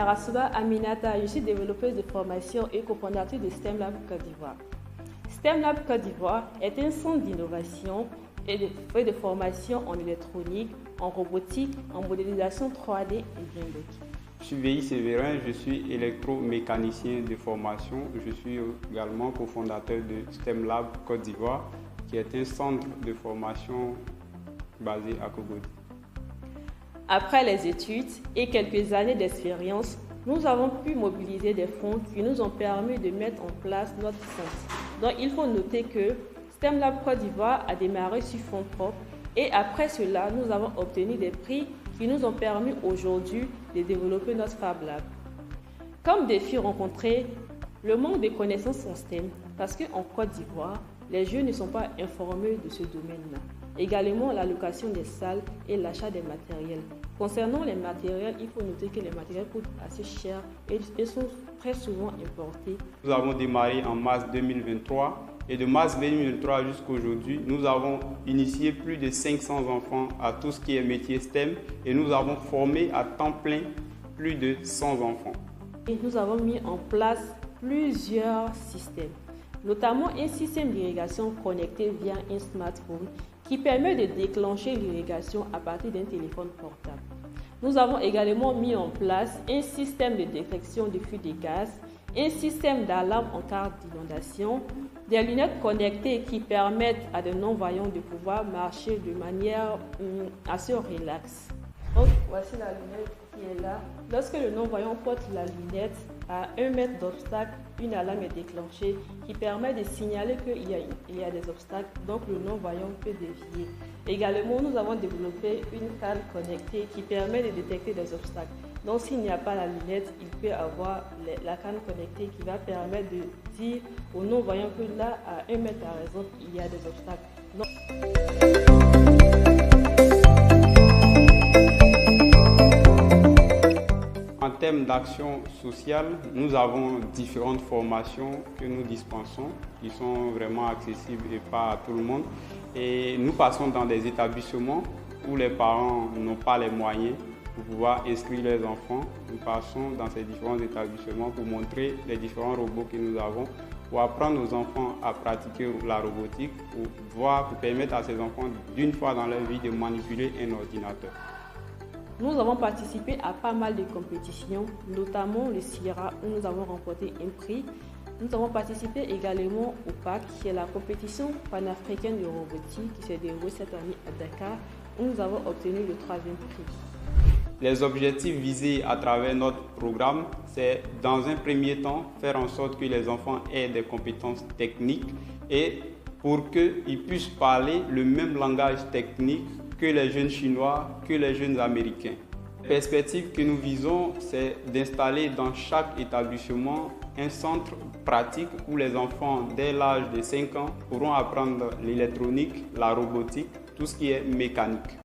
Rassoula Aminata, je suis développeuse de formation et cofondatrice de STEM Lab Côte d'Ivoire. STEM Lab Côte d'Ivoire est un centre d'innovation et de formation en électronique, en robotique, en modélisation 3D et bien d'autres. Je suis Véhi Sévérin, je suis électromécanicien de formation. Je suis également cofondateur de STEM Lab Côte d'Ivoire, qui est un centre de formation basé à Cogodi. Après les études et quelques années d'expérience, nous avons pu mobiliser des fonds qui nous ont permis de mettre en place notre centre. Donc il faut noter que STEM Lab Côte d'Ivoire a démarré sur fonds propres et après cela, nous avons obtenu des prix qui nous ont permis aujourd'hui de développer notre Fab Lab. Comme défi rencontré, le manque de connaissances en STEM, parce qu'en Côte d'Ivoire, les jeunes ne sont pas informés de ce domaine-là. Également, la location des salles et l'achat des matériels. Concernant les matériels, il faut noter que les matériels coûtent assez cher et sont très souvent importés. Nous avons démarré en mars 2023 et de mars 2023 jusqu'à aujourd'hui, nous avons initié plus de 500 enfants à tout ce qui est métier STEM et nous avons formé à temps plein plus de 100 enfants. Et nous avons mis en place plusieurs systèmes, notamment un système d'irrigation connecté via un smartphone qui permet de déclencher l'irrigation à partir d'un téléphone portable. Nous avons également mis en place un système de détection de fuite de gaz, un système d'alarme en cas d'inondation, des lunettes connectées qui permettent à des non-voyants de pouvoir marcher de manière assez relaxe. Donc, voici la lunette qui est là. Lorsque le non-voyant porte la lunette à 1 mètre d'obstacle, une alarme est déclenchée qui permet de signaler qu'il y a des obstacles, donc le non-voyant peut dévier. Également, nous avons développé une canne connectée qui permet de détecter des obstacles. Donc, s'il n'y a pas la lunette, il peut avoir la canne connectée qui va permettre de dire au non-voyant que là, à 1 mètre par exemple, il y a des obstacles. En termes d'action sociale, nous avons différentes formations que nous dispensons qui sont vraiment accessibles et pas à tout le monde. Et nous passons dans des établissements où les parents n'ont pas les moyens pour pouvoir inscrire les enfants. Nous passons dans ces différents établissements pour montrer les différents robots que nous avons, pour apprendre aux enfants à pratiquer la robotique, pour permettre à ces enfants d'une fois dans leur vie de manipuler un ordinateur. Nous avons participé à pas mal de compétitions, notamment le CIRA où nous avons remporté un prix. Nous avons participé également au PAC, qui est la compétition panafricaine de robotique qui s'est déroulée cette année à Dakar, où nous avons obtenu le 3e prix. Les objectifs visés à travers notre programme, c'est dans un premier temps faire en sorte que les enfants aient des compétences techniques et pour qu'ils puissent parler le même langage technique que les jeunes Chinois, que les jeunes Américains. La perspective que nous visons, c'est d'installer dans chaque établissement un centre pratique où les enfants, dès l'âge de 5 ans, pourront apprendre l'électronique, la robotique, tout ce qui est mécanique.